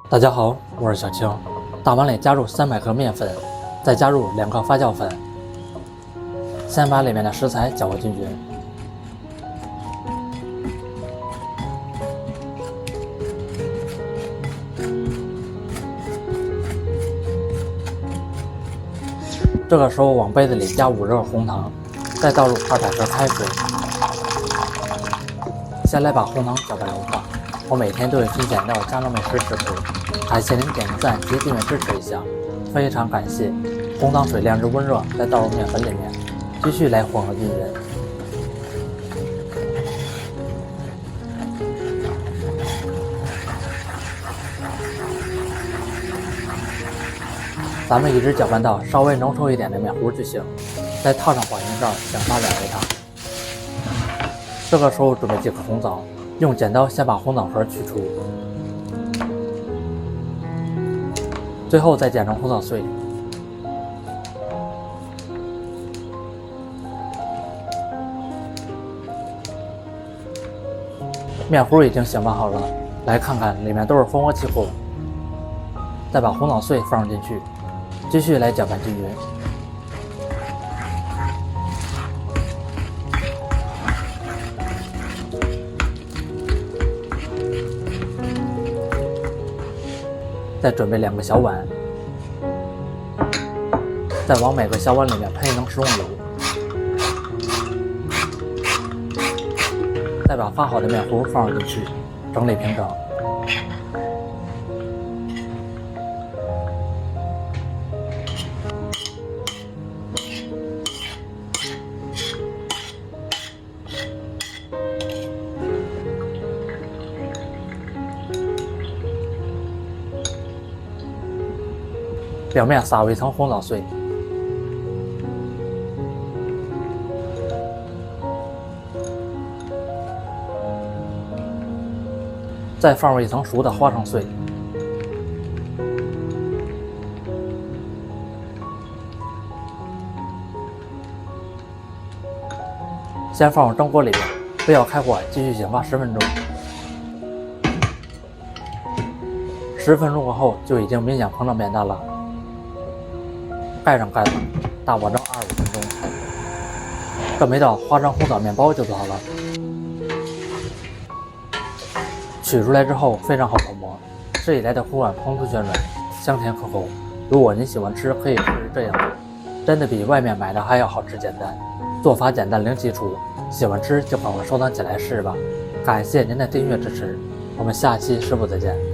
大家好，我是小青。大碗里加入300克面粉，再加入2克发酵粉，先把里面的食材搅和均匀。这个时候往杯子里加5热红糖，再倒入200克开水。先来把红糖搅拌融化。我每天都会分享到家中美食食谱，感谢您点个赞及订阅支持一下，非常感谢。红糖水晾至温热，再倒入面粉里面，继续来混合均匀。咱们一直搅拌到稍微浓稠一点的面糊就行，再套上保鲜罩，想法软为它。这个时候准备几颗红枣，用剪刀先把红枣核去除，最后再剪成红枣碎。面糊已经醒拌好了，来看看里面都是蜂窝起糊。再把红枣碎放进去，继续来搅拌均匀。再准备2个小碗，再往每个小碗里面喷一能食用油，再把发好的面糊放进去，整理平整。表面撒入一层红枣碎，再放入一层熟的花生碎，先放入蒸锅里面，不要开火，继续醒发10分钟。10分钟过后就已经明显膨胀变大了。盖上盖子，大火蒸25分钟。这么一道花生红枣面包就做好了。取出来之后非常好口磨，这里来的口感蓬酥暄软，香甜可口。如果您喜欢吃，可以试试这样做，真的比外面买的还要好吃简单。做法简单零基础，喜欢吃就赶快收藏起来试吧。感谢您的订阅支持，我们下期食谱再见。